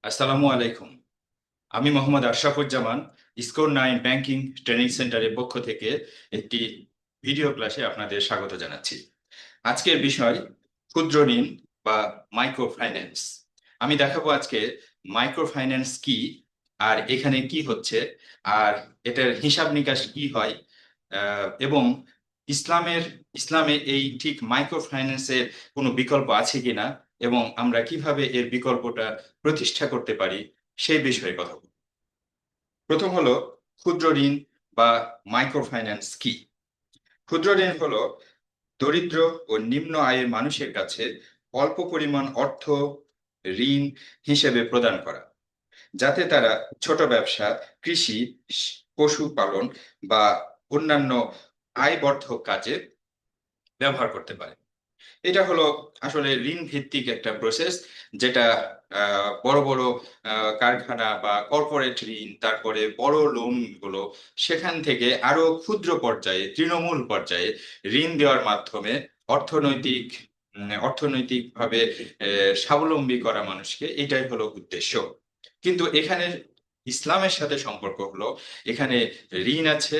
আসসালামু আলাইকুম। আমি Mohammad Ashrafuzzaman, score 9 banking training সেন্টারের পক্ষ থেকে একটি ভিডিও ক্লাসে আপনাদের স্বাগত জানাচ্ছি। আজকের বিষয় ক্ষুদ্র ঋণ বা মাইক্রো ফাইন্যান্স। আমি দেখাবো আজকে মাইক্রো ফাইন্যান্স কি, আর এখানে কি হচ্ছে, আর এটার হিসাব নিকাশ কি হয়, এবং ইসলামের ইসলামে এই ঠিক মাইক্রো ফাইন্যান্সের কোনো বিকল্প আছে কিনা, এবং আমরা কিভাবে এর বিকল্পটা প্রতিষ্ঠা করতে পারি সেই বিষয়ে কথা বলব। প্রথম হলো ক্ষুদ্র ঋণ বা মাইক্রো ফাইন্যান্স কি। ক্ষুদ্র ঋণ হলো দরিদ্র ও নিম্ন আয়ের মানুষের কাছে অল্প পরিমাণ অর্থ ঋণ হিসেবে প্রদান করা, যাতে তারা ছোট ব্যবসা, কৃষি, পশুপালন বা অন্যান্য আয়বর্ধক কাজে ব্যবহার করতে পারে। এটা হলো আসলে ঋণ ভিত্তিক একটা প্রসেস, যেটা বড় বড় কারখানা বা কর্পোরেট ঋণ, তারপরে বড় লোন গুলো, সেখান থেকে আরো ক্ষুদ্র পর্যায়ে, তৃণমূল পর্যায়ে ঋণ দেওয়ার মাধ্যমে অর্থনৈতিকভাবে স্বাবলম্বী করা মানুষকে, এটাই হলো উদ্দেশ্য। কিন্তু এখানে ইসলামের সাথে সম্পর্ক হলো, এখানে ঋণ আছে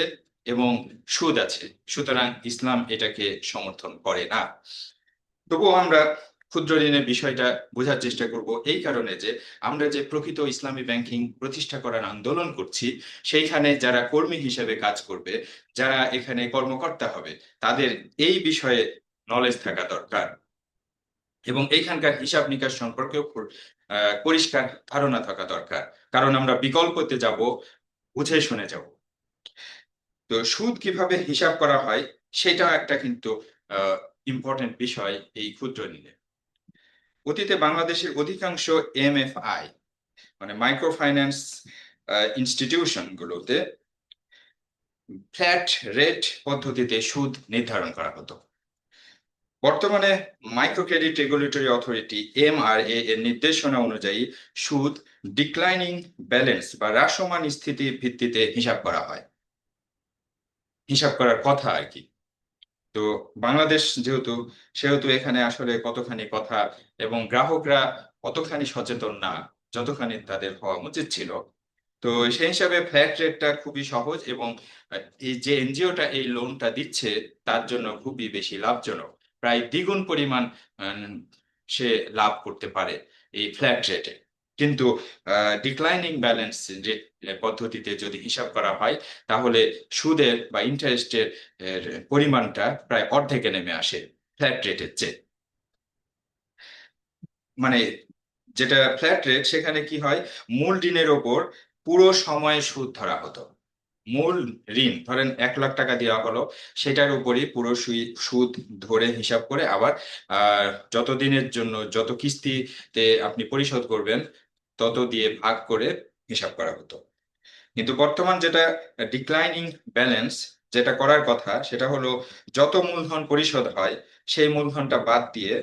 এবং সুদ আছে, সুতরাং ইসলাম এটাকে সমর্থন করে না। তবুও আমরা ক্ষুদ্র ঋণের বিষয়টা বোঝার চেষ্টা করব, এই কারণে যে আমরা যে প্রকৃত ইসলামী ব্যাংকিং প্রতিষ্ঠা করার আন্দোলন করছি, সেইখানে যারা কর্মী হিসেবে কাজ করবে, যারা এখানে কর্মকর্তা হবে, তাদের এই বিষয়ে নলেজ থাকা দরকার, এবং এইখানকার হিসাব নিকাশ সম্পর্কেও পরিষ্কার ধারণা থাকা দরকার। কারণ আমরা বিকল্পতে যাব, বুঝে শুনে যাব। তো সুদ কিভাবে হিসাব করা হয় সেটাও একটা কিন্তু ইম্পর্টেন্ট বিষয় এই ক্ষুদ্র ঋণে। অতীতে বাংলাদেশের অধিকাংশ এমএফআই, মানে মাইক্রো ফাইন্যান্স ইনস্টিটিউশন গুলোতে ফ্ল্যাট রেট পদ্ধতিতে সুদ নির্ধারণ করা হতো। বর্তমানে micro credit regulatory authority MRA এর নির্দেশনা অনুযায়ী সুদ ডিক্লাইনিং ব্যালেন্স বা হ্রাসমান স্থিতির ভিত্তিতে হিসাব করা হয়, হিসাব করার কথা আর কি। তো বাংলাদেশ যেহেতু, সেহেতু এখানে আসলে কতখানি কথা, এবং গ্রাহকরা কতখানি সচেতন না, যতখানি তাদের হওয়া উচিত ছিল। তো সেই হিসাবে ফ্ল্যাট রেটটা খুবই সহজ, এবং এই যে এনজিওটা এই লোনটা দিচ্ছে তার জন্য খুবই বেশি লাভজনক। প্রায় দ্বিগুণ পরিমাণ উম, সে লাভ করতে পারে এই ফ্ল্যাট রেটে। কিন্তু ডিক্লাইনিং ব্যালেন্স রেট পদ্ধতিতে যদি হিসাব করা হয়, তাহলে সুদের বা ইন্টারেস্টের পরিমাণটা প্রায় অর্ধেকে নেমে আসে ফ্ল্যাট রেটের চেয়ে। মানে যেটা ফ্ল্যাট রেট, সেখানে কি হয়, মূল ঋণের ওপর পুরো সময় সুদ ধরা হতো। মূল ঋণ ধরেন 1 লাখ টাকা দেওয়া হলো, সেটার উপরই পুরো সুদ ধরে হিসাব করে আবার যত দিনের জন্য যত কিস্তিতে আপনি পরিশোধ করবেন, তত দিয়ে ভাগ করে হিসাব করা হতো। কিন্তু বর্তমান যেটা ডিক্লাইনিং ব্যালেন্স, যেটা করার কথা সেটা হলো যত মূলধন পরিশোধ হয় সেই মূলধনটা বাদ দিয়ে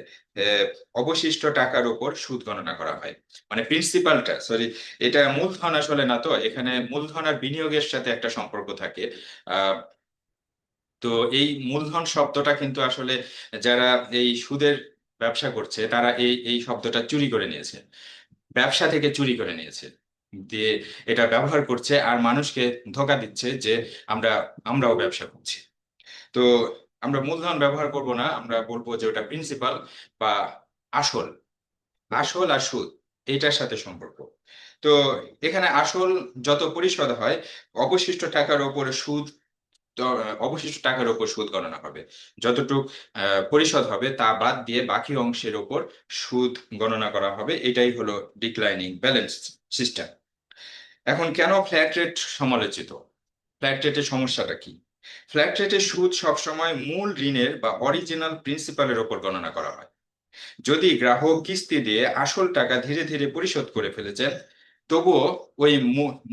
আহ, অবশিষ্ট টাকার উপর সুদ গণনা করা হয়। মানে প্রিন্সিপালটা, সরি, এটা মূলধন আসলে না, তো এখানে মূলধন আর বিনিয়োগের সাথে একটা সম্পর্ক থাকে। আহ তো এই মূলধন শব্দটা কিন্তু আসলে যারা এই সুদের ব্যবসা করছে, তারা এই এই শব্দটা চুরি করে নিয়েছে, ব্যবসা থেকে চুরি করে নিয়েছে, দিয়ে এটা ব্যবহার করছে আর মানুষকে ধোঁকা দিচ্ছে যে আমরা আমরাও ব্যবসা করছি। তো আমরা মূলধন ব্যবহার করব না, আমরা বলবো যে ওটা প্রিন্সিপাল বা আসল। আসল আর সুদ এইটার সাথে সম্পর্ক। তো এখানে আসল যত পরিশোধ হয়, অবশিষ্ট টাকার উপরে সুদ, অবশিষ্ট টাকার উপর সুদ গণনা হবে। যতটুক পরিশোধ হবে তা বাদ দিয়ে বাকি অংশের উপর সুদ গণনা করা হবে। এটাই হলো ডিক্লাইনিং ব্যালেন্স সিস্টেম। এখন কেন ফ্ল্যাট রেট সমালোচিত? ফ্ল্যাট রেটের সমস্যাটা কি? ফ্ল্যাট রেটের সুদ সবসময় মূল ঋণের বা অরিজিনাল প্রিন্সিপালের উপর গণনা করা হয়। যদি গ্রাহক কিস্তি দিয়ে আসল টাকা ধীরে ধীরে পরিশোধ করে ফেলেছেন, তবুও ওই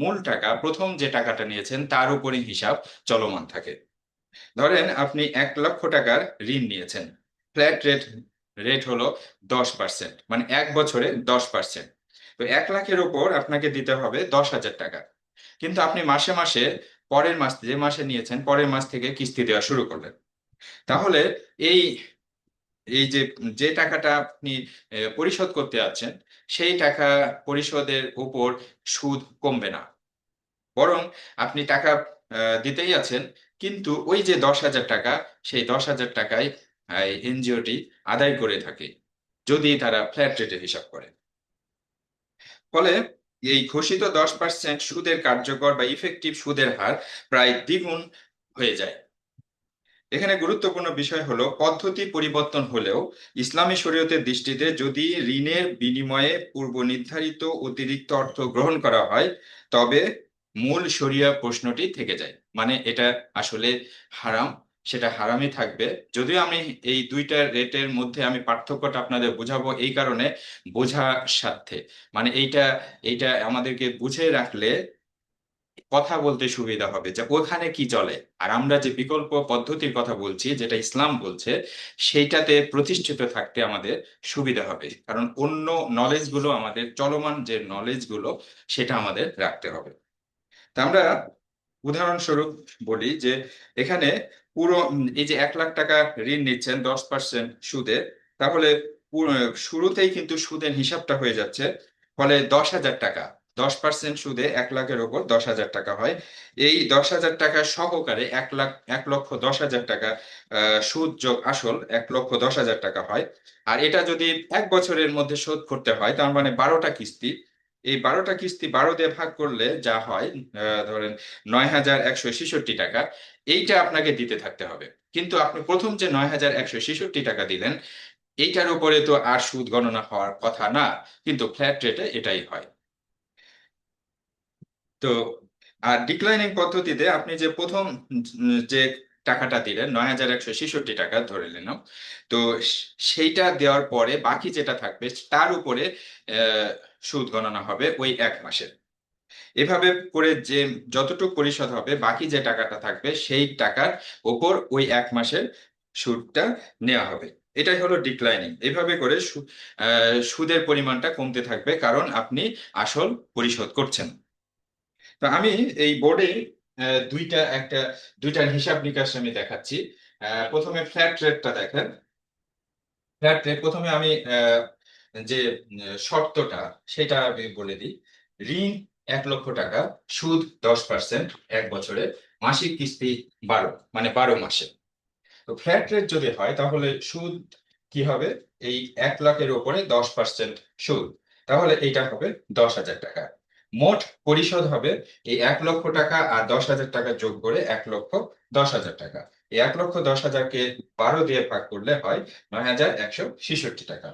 মূল টাকা, প্রথম যে টাকাটা নিয়েছেন তার উপরই হিসাব চলমান থাকে। ধরেন আপনি 1 লক্ষ টাকার ঋণ নিয়েছেন, ফ্ল্যাট রেট রেট হলো 10%, মানে 1 বছরে 10%। তো 1 লাখের উপর আপনাকে দিতে হবে 10,000 টাকা। কিন্তু আপনি মাসে মাসে পরের মাস, যে মাসে নিয়েছেন পরের মাস থেকে কিস্তি দেওয়া শুরু করলেন। তাহলে এই এই যে যে টাকাটা আপনি পরিশোধ করতে যাচ্ছেন, সেই টাকা পরিশোধের উপর সুদ কমবে না, বরং আপনি টাকা দিতেই আছেন, কিন্তু ওই যে 10,000 টাকা, সেই 10,000 টাকায় এনজিওটি আদায় করে থাকে, যদি তারা ফ্ল্যাট রেটে হিসাব করে। ফলে এই ঘোষিত 10% সুদের কার্যকর বা ইফেক্টিভ সুদের হার প্রায় দ্বিগুণ হয়ে যায়। এখানে গুরুত্বপূর্ণ বিষয় হলো, পদ্ধতি পরিবর্তন হলেও ইসলামী শরীয়তের দৃষ্টিতে যদি ঋণের বিনিময়ে পূর্ব নির্ধারিত অতিরিক্ত অর্থ গ্রহণ করা হয়, তবে মূল শরিয়া প্রশ্নটি থেকে যায়, মানে এটা আসলে হারাম, সেটা হারামই থাকবে। যদিও আমি এই দুইটা রেটের মধ্যে আমি পার্থক্যটা আপনাদের বোঝাবো এই কারণে, বোঝার স্বার্থে, মানে এইটা এইটা আমাদেরকে বুঝে রাখলে কথা বলতে সুবিধা হবে যে ওখানে কি চলে, আর আমরা যে বিকল্প পদ্ধতির কথা বলছি যেটা ইসলাম বলছে, সেইটাতে প্রতিষ্ঠিত থাকতে আমাদের সুবিধা হবে, কারণ অন্য নলেজ গুলো, আমাদের চলমান যে নলেজ গুলো, সেটা আমাদের রাখতে হবে। তা আমরা উদাহরণস্বরূপ বলি যে এখানে পুরো এই যে 1 লাখ টাকা ঋণ নিচ্ছেন 10% সুদে, তাহলে শুরুতেই কিন্তু সুদের হিসাবটা হয়ে যাচ্ছে। ফলে 10,000 টাকা, 10% সুদে 1 লাখের ওপর 10,000 টাকা হয়। এই 10,000 টাকা সহকারে 1 লাখ, 1,10,000 টাকা সুদ যোগ আসল 1,10,000 টাকা হয়। আর এটা যদি 1 বছরের মধ্যে শোধ করতে হয়, তার মানে 12টা কিস্তি। এই 12টা কিস্তি 12 দিয়ে ভাগ করলে যা হয়, ধরেন 9,166 টাকা, এইটা আপনাকে দিতে থাকতে হবে। কিন্তু আপনি প্রথম যে 9,166 টাকা দিলেন, এইটার উপরে তো আর সুদ গণনা হওয়ার কথা না, কিন্তু ফ্ল্যাট রেটে এটাই হয়। তো আর ডিক্লাইনিং পদ্ধতিতে আপনি যে প্রথম যে টাকাটা দিলেন 9,166 টাকা ধরে নিলাম, তো সেইটা দেওয়ার পরে বাকি যেটা থাকবে তার উপরে আহ, সুদ গণনা হবে ওই 1 মাসের। এভাবে করে যে যতটুকু পরিশোধ হবে, বাকি যে টাকাটা থাকবে সেই টাকার ওপর ওই 1 মাসের সুদটা নেওয়া হবে। এটাই হলো ডিক্লাইনিং। এভাবে করে সুদের পরিমাণটা কমতে থাকবে, কারণ আপনি আসল পরিশোধ করছেন। তো আমি এই বোর্ডে দুইটার হিসাব নিকাশ আমি দেখাচ্ছি। প্রথমে ফ্ল্যাট রেটটা দেখেন। ফ্ল্যাট রেট প্রথমে আমি যে শর্তটা সেটা আমি বলে দিই। ঋণ 1 লক্ষ টাকা, সুদ 10% 1 বছরে, মাসিক কিস্তি 12, মানে 12 মাসে। তো ফ্ল্যাট রেট যদি হয় তাহলে সুদ কি হবে? এই 1 লাখের উপরে 10% সুদ, তাহলে এইটা হবে 10,000 টাকা। মোট পরিশোধ হবে এই 1 লক্ষ টাকা আর 10,000 টাকা যোগ করে 1,10,000 টাকা। এই 1,10,000-কে 12 দিয়ে ভাগ করলে হয় 9,166 টাকা।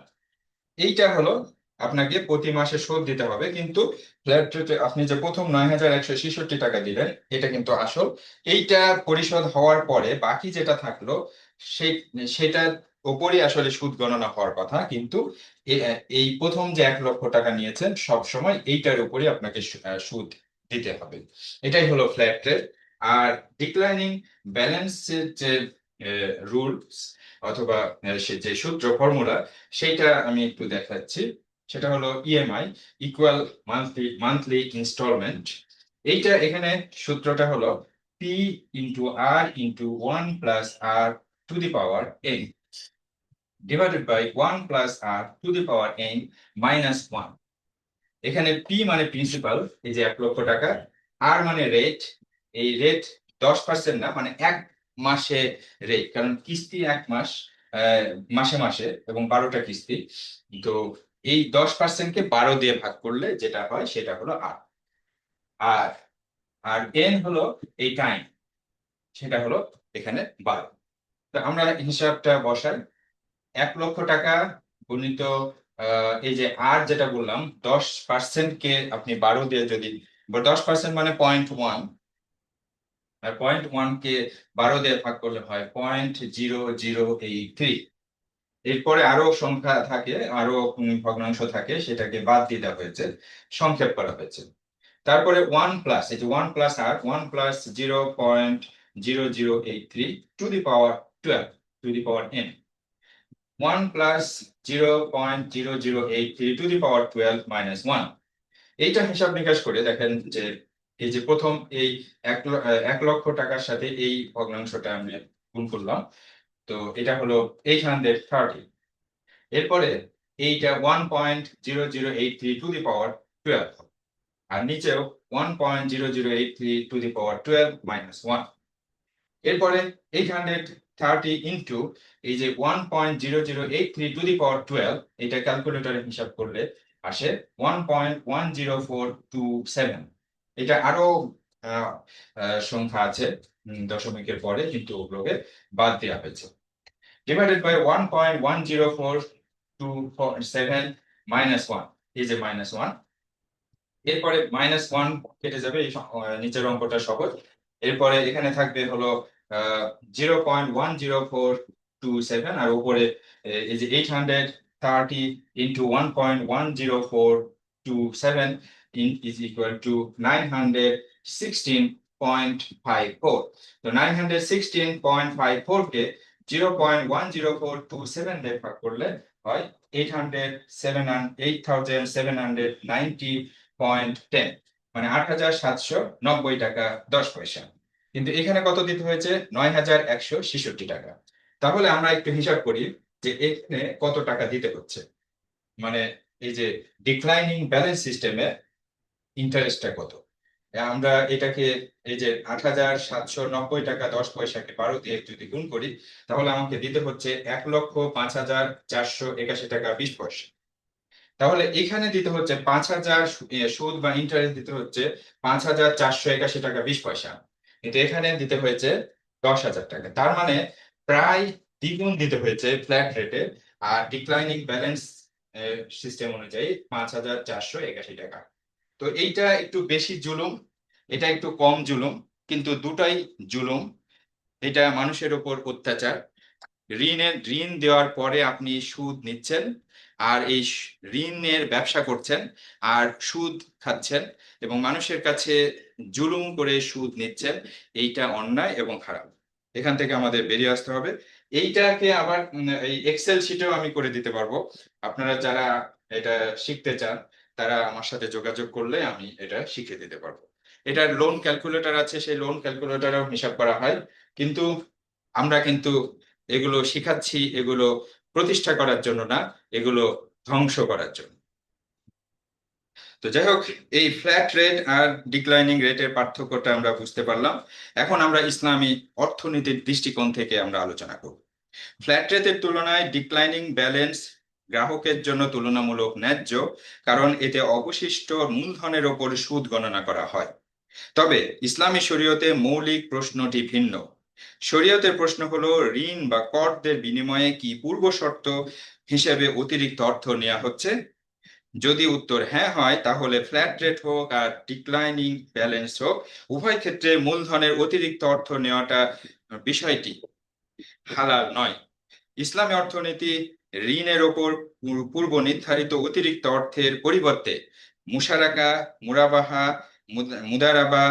এইটা হলো আপনাকে প্রতি মাসে শোধ দিতে হবে, কিন্তু ফ্ল্যাট রেটে আপনি যে প্রথম 9,166 টাকা দিলেন, এটা কিন্তু আসল। এইটা পরিশোধ হওয়ার পরে বাকি যেটা থাকলো, সেই সেটার উপরই আসলে সুদ গণনা হওয়ার কথা, কিন্তু এই প্রথম যে 1 লক্ষ টাকা নিয়েছেন সব সময় এইটার উপরই আপনাকে সুদ দিতে হবে। এটাই হলো ফ্ল্যাট রেট। আর ডিক্লাইনিং ব্যালেন্সের যে রুলস অথবা সে যে সূত্র, ফর্মুলা, সেইটা আমি একটু দেখাচ্ছি। সেটা হলো ইএমআই ইকুয়াল মান্থলি ইনস্টলমেন্ট। এইটা এখানে সূত্রটা হলো p into r into 1 + r to the power n divided by 1 + r to the power n -1। এখানে পি মানে প্রিন্সিপাল, এই যে 1 লক্ষ টাকা, আর মানে রেট, এই রেট 10% না, মানে 1 মাসে রেট, কারণ কিস্তি 1 মাস, আহ, মাসে মাসে এবং 12টা কিস্তি। তো এই 10%-কে 12 দিয়ে ভাগ করলে যেটা হয় সেটা হলো আর। আর আর এন হলো এই টাইম, সেটা হলো এখানে 12। তো আমরা হিসাবটা বসাই। 1 লক্ষ টাকা গুণিত এই যে আর যেটা বললাম 10%-কে আপনি 12 দিয়ে যদি, 10% মানে 0.1, আর 0.1-কে 12 দিয়ে ভাগ করলে হয় 0.0083। এরপরে আরো সংখ্যা থাকে, আরো ভগ্নাংশ থাকে, সেটাকে বাদ দিয়ে দেওয়া হয়েছে, সংক্ষেপ করা হয়েছে। তারপরে 1 এই যে 1 + আর 1 + 0.0083 to the power n, 1 + 0.0083 to the power 12 -1। এইটা হিসাব নিকাশ করে দেখেন যে এই যে প্রথম এই 1 লক্ষ টাকার সাথে এই ভগ্নাংশটা আমি গুণ করলাম, তো এটা হলো 830। এরপরে এইটা 1.0083 টু দি পাওয়ার 12, আর নিচেও 1.0083 টু দি পাওয়ার 12 মাইনাস 1। এরপরে 830 ইন্টু এই যে 1.0083 টু দি পাওয়ার 12, এটা ক্যালকুলেটরে হিসাব করলে আসে 1.10427। এটা আরো আহ, সংখ্যা আছে দশমিকের পরে, কিন্তু ওগুলোকে বাদ দেওয়া হয়েছে। ডিভাইডেড বাই 1.10427 মাইনাস 1, এই যে মাইনাস 1। এরপরে মাইনাস 1 কেটে যাবে, এই নিচের অঙ্কটা সহজ। এরপরে এখানে থাকবে হলো 0.10427, আর উপরে এই যে 830 ইন্টু 1.10427 ইজ ইকুয়াল টু 916.54। তো 916.54 কে 0.10427 দিয়ে ভাগ করলে হয় 8790.10, মানে 8790 টাকা 10 পয়সা। কিন্তু এখানে কত দিতে হয়েছে? 9166 টাকা। তাহলে আমরা একটু হিসাব করি যে এখানে কত টাকা দিতে হচ্ছে, মানে এই যে ডিক্লাইনিং ব্যালেন্স সিস্টেমে ইন্টারেস্টটা কত। আমরা এটাকে এই যে 8790 টাকা 10 পয়সাকে 12 দিয়ে যদি গুণ করি, তাহলে আমাকে দিতে হচ্ছে 1,05,481 টাকা 20 পয়সা। তাহলে এখানে দিতে হচ্ছে 5,000 সুদ বা ইন্টারেস্ট দিতে হচ্ছে 5,481 টাকা 20 পয়সা, কিন্তু এখানে দিতে হয়েছে 10,000 টাকা। তার মানে প্রায় দ্বিগুণ দিতে হয়েছে ফ্ল্যাট রেটে, আর ডিক্লাইনিং ব্যালেন্স সিস্টেম অনুযায়ী 5,481 টাকা। তো এইটা একটু বেশি জুলুম, এটা একটু কম জুলুম, কিন্তু দুটাই জুলুম। এটা মানুষের উপর অত্যাচার। ঋণ দেওয়ার পরে আপনি সুদ নিচ্ছেন, আর এই ঋণের ব্যবসা করছেন আর সুদ খাচ্ছেন, এবং মানুষের কাছে জুলুম করে সুদ নিচ্ছেন। এইটা অন্যায় এবং খারাপ। এখান থেকে আমাদের বেরিয়ে আসতে হবে। এইটাকে আবার এই এক্সেল শিটেও আমি করে দিতে পারবো। আপনারা যারা এটা শিখতে চান তারা আমার সাথে যোগাযোগ করলে আমি এটা শিখিয়ে দিতে পারবো। এটার লোন ক্যালকুলেটর আছে, সেই লোন ক্যালকুলেটরেও হিসাব করা হয়। কিন্তু আমরা কিন্তু এগুলো শিখাচ্ছি এগুলো প্রতিষ্ঠা করার জন্য না, এগুলো ধ্বংস করার জন্য। তো যাই হোক, এই ফ্ল্যাট রেট আর ডিক্লাইনিং রেটের পার্থক্যটা আমরা বুঝতে পারলাম। এখন আমরা ইসলামী অর্থনীতির দৃষ্টিকোণ থেকে আমরা আলোচনা করব। ফ্ল্যাট রেটের তুলনায় ডিক্লাইনিং ব্যালেন্স গ্রাহকের জন্য তুলনামূলক ন্যায্য, কারণ এতে অবশিষ্ট মূলধনের ওপর সুদ গণনা করা হয়। তবে ইসলামী শরীয়তে মৌলিক প্রশ্নটি ভিন্ন। শরীয়তের প্রশ্ন হলো, ঋণ বা করদের বিনিময়ে কি পূর্ব শর্ত হিসেবে অতিরিক্ত অর্থ নেওয়া হচ্ছে? যদি উত্তর হ্যাঁ হয়, তাহলে ফ্ল্যাট রেট হোক আর ডিক্লাইনিং ব্যালেন্স হোক, উভয় ক্ষেত্রে মূলধনের অতিরিক্ত অর্থ নেওয়াটা বিষয়টি হালাল নয়। ইসলামী অর্থনীতি ঋণের ওপর পূর্ব নির্ধারিত অতিরিক্ত অর্থের পরিবর্তে মুশারাকা, মুরাবাহা, মুদারাবা,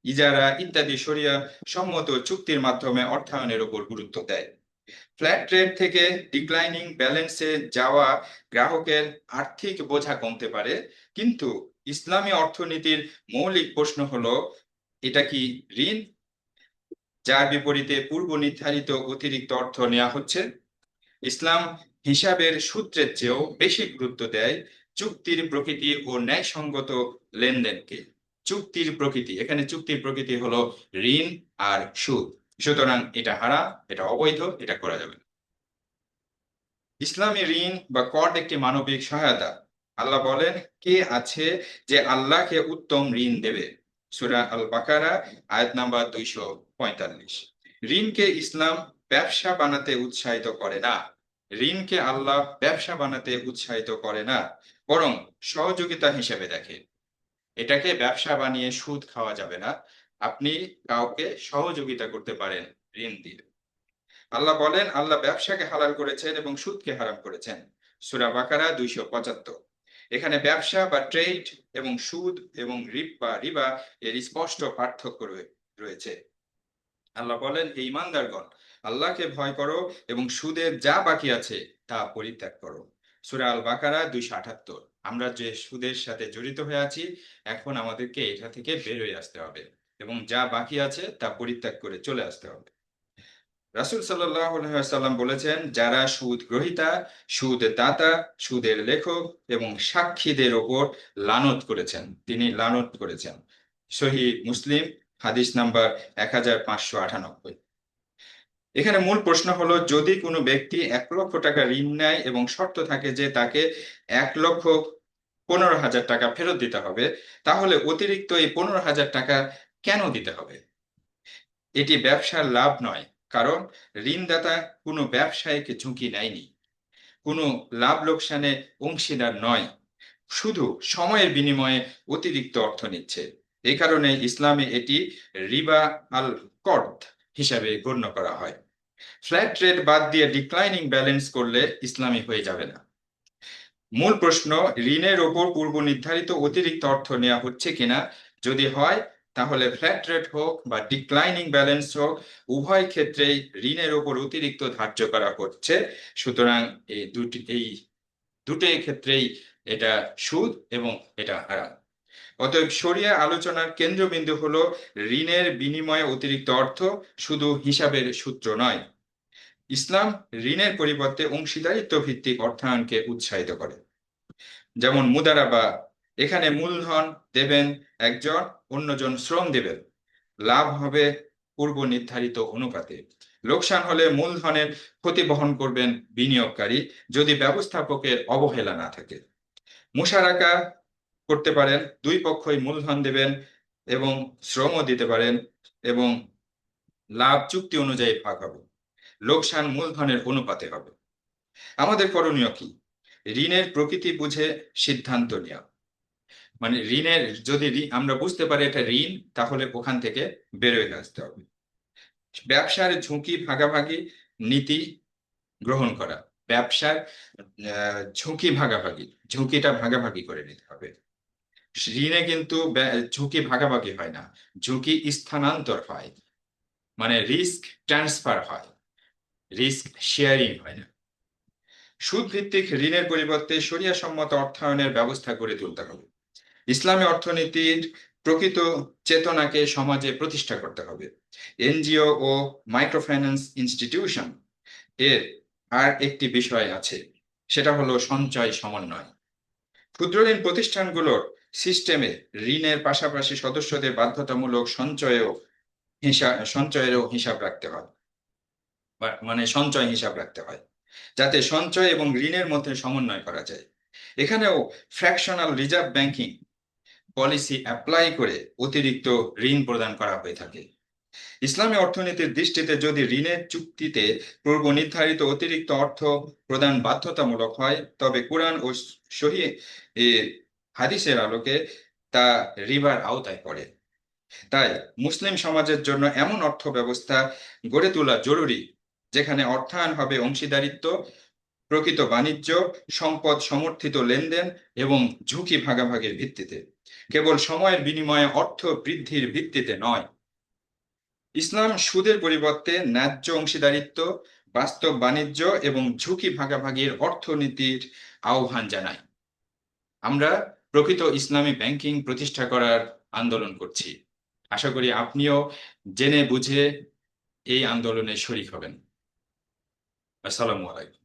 ইজারা ইত্যাদি শরিয়া সম্মত চুক্তির মাধ্যমে অর্থায়নের উপর গুরুত্ব দেয়। ফ্ল্যাট রেট থেকে ডিক্লাইনিং ব্যালেন্সে যাওয়া গ্রাহকের আর্থিক বোঝা কমতে পারে, কিন্তু ইসলামী অর্থনীতির মৌলিক প্রশ্ন হলো, এটা কি ঋণ যার বিপরীতে পূর্ব নির্ধারিত অতিরিক্ত অর্থ নেওয়া হচ্ছে? ইসলাম হিসাবের সূত্রের চেয়েও বেশি গুরুত্ব দেয় চুক্তির প্রকৃতি ও ন্যায়সঙ্গত লেনদেনকে। চুক্তির প্রকৃতি, এখানে চুক্তির প্রকৃতি হলো ঋণ আর সুদ। সুতরাং এটা হারাম, এটা অবৈধ, এটা করা যাবে না। ইসলামী ঋণ বা কর একটি মানবিক সহায়তা। আল্লাহ বলেন, কে আছে যে আল্লাহকে উত্তম ঋণ দেবে? সূরা আল বাকারা আয়াত নাম্বার 245। ঋণকে ইসলাম ব্যবসা বানাতে উৎসাহিত করে না। ঋণকে আল্লাহ ব্যবসা বানাতে উৎসাহিত করে না, বরং সহযোগিতা হিসেবে দেখে। এটাকে ব্যবসা বানিয়ে সুদ খাওয়া যাবে না। আপনি কাউকে সহযোগিতা করতে পারেন ঋণ দিয়ে। আল্লাহ বলেন, আল্লাহ ব্যবসাকে হালাল করেছেন এবং সুদকে হারাম করেছেন। সূরা বাকারা 275। এখানে ব্যবসা বা ট্রেড এবং সুদ এবং রিবা এর স্পষ্ট পার্থক্য রয়েছে। আল্লাহ বলেন, হে ঈমানদারগণ, আল্লাহকে ভয় করো এবং সুদের যা বাকি আছে তা পরিত্যাগ করো। সূরা আল বাকারা 278। আমরা যে সুদের সাথে জড়িত হয়ে আছি, এখন আমাদেরকে এটা থেকে বের হয়ে আসতে হবে এবং যা বাকি আছে তা পরিত্যাগ করে চলে আসতে হবে। রাসূল সাল্লাল্লাহু আলাইহি ওয়াসাল্লাম বলেছেন, যারা সুদ গ্রহীতা, সুদ দাতা, সুদের লেখক এবং সাক্ষীদের ওপর লানত করেছেন, তিনি লানত করেছেন। সহিহ মুসলিম, হাদিস নাম্বার 1598। এখানে মূল প্রশ্ন হলো, যদি কোনো ব্যক্তি 1 লক্ষ টাকা ঋণ নেয় এবং শর্ত থাকে যে তাকে 1,15,000 টাকা ফেরত দিতে হবে, তাহলে অতিরিক্ত এই 15,000 টাকা কেন দিতে হবে? এটি ব্যবসার লাভ নয়, কারণ ঋণদাতা কোনো ব্যবসায়িক ঝুঁকি নেয়নি, কোনো লাভ লোকসানে অংশীদার নয়, শুধু সময়ের বিনিময়ে অতিরিক্ত অর্থ নিচ্ছে। এই কারণে ইসলামে এটি রিবা আল কর্দ হিসাবে গণ্য করা হয়। ফ্ল্যাট রেট বাদ দিয়ে ডিক্লাইনিং ব্যালেন্স করলে ইসলামী হয়ে যাবে না। মূল প্রশ্ন, ঋণের ওপর পূর্ব নির্ধারিত অতিরিক্ত অর্থ নেওয়া হচ্ছে কিনা। যদি হয়, তাহলে ফ্ল্যাট রেট হোক বা ডিক্লাইনিং ব্যালেন্স হোক, উভয় ক্ষেত্রেই ঋণের ওপর অতিরিক্ত ধার্য করা হচ্ছে। সুতরাং এই দুটোই ক্ষেত্রেই এটা সুদ এবং এটা হারাম। অতএব শরিয়া আলোচনার কেন্দ্রবিন্দু হলো ঋণের বিনিময়ে অতিরিক্ত অর্থ, শুধু হিসাবের সূত্র নয়। ইসলাম ঋণের পরিবর্তে অংশীদারিত্ব ভিত্তিক অর্থায়নকে উৎসাহিত করে, যেমন মুদারাবা। এখানে মূলধন দেবেন একজন, অন্যজন শ্রম দেবেন, লাভ হবে পূর্ব নির্ধারিত অনুপাতে। লোকসান হলে মূলধনের ক্ষতি বহন করবেন বিনিয়োগকারী, যদি ব্যবস্থাপকের অবহেলা না থাকে। মুশারাকা করতে পারেন, দুই পক্ষই মূলধন দেবেন এবং শ্রমও দিতে পারেন, এবং লাভ চুক্তি অনুযায়ী ভাগ হবে। লোকসান মূলধনের অনুপাতে হবে। আমাদের করণীয় কি? ঋণের প্রকৃতি বুঝে সিদ্ধান্ত নেওয়া। মানে ঋণের যদি আমরা বুঝতে পারি এটা ঋণ, তাহলে ওখান থেকে বেরোয় আসতে হবে। ব্যবসার ঝুঁকি ভাগাভাগি নীতি গ্রহণ করা। ব্যবসার ঝুঁকি ভাগাভাগি, ঝুঁকিটা ভাগাভাগি করে নিতে হবে। ঋণে কিন্তু ঝুঁকি ভাগাভাগি হয় না, ঝুঁকি স্থানান্তর হয়, মানে রিস্ক ট্রান্সফার হয়, রিস্ক শেয়ারিং হয় না। সুদ ভিত্তিক ঋণের পরিবর্তে শরিয়া সম্মত অর্থায়নের ব্যবস্থা গড়ে তুলতে হবে। ইসলামী অর্থনীতির প্রকৃত চেতনাকে সমাজে প্রতিষ্ঠা করতে হবে। এনজিও ও মাইক্রোফাইন্যান্স ইনস্টিটিউশন এর আর একটি বিষয় আছে, সেটা হলো সঞ্চয় সমন্বয়। ক্ষুদ্র ঋণ প্রতিষ্ঠানগুলোর সিস্টেমে ঋণের পাশাপাশি সদস্যদের বাধ্যতামূলক সঞ্চয়েরও হিসাব রাখতে হয়, মানে সঞ্চয় হিসাব রাখতে হয়, যাতে সঞ্চয় এবং ঋণের মধ্যে সমন্বয় করা যায়। এখানেও fractional reserve banking policy apply করে অতিরিক্ত ঋণ প্রদান করা হয়ে থাকে। ইসলামী অর্থনীতির দৃষ্টিতে যদি ঋণের চুক্তিতে পূর্ব নির্ধারিত অতিরিক্ত অর্থ প্রদান বাধ্যতামূলক হয়, তবে কোরআন ও সহিহ হাদিসের আলোকে তা রিবার আওতায় পড়ে। তাই মুসলিম সমাজের জন্য এমন অর্থ ব্যবস্থা গড়ে তোলা জরুরি, যেখানে অর্থায়ন হবে অংশীদারিত্ব, প্রকৃত বাণিজ্য, সম্পদ সমর্থিত লেনদেন এবং ঝুঁকি ভাগাভাগির ভিত্তিতে, কেবল সময়ের বিনিময়ে অর্থ বৃদ্ধির ভিত্তিতে নয়। ইসলাম সুদের পরিবর্তে ন্যায্য অংশীদারিত্ব, বাস্তব বাণিজ্য এবং ঝুঁকি ভাগাভাগির অর্থনীতির আহ্বান জানায়। আমরা প্রকৃত ইসলামী ব্যাংকিং প্রতিষ্ঠা করার আন্দোলন করছি। আশা করি আপনিও জেনে বুঝে এই আন্দোলনে শরীক হবেন। আসসালামু আলাইকুম।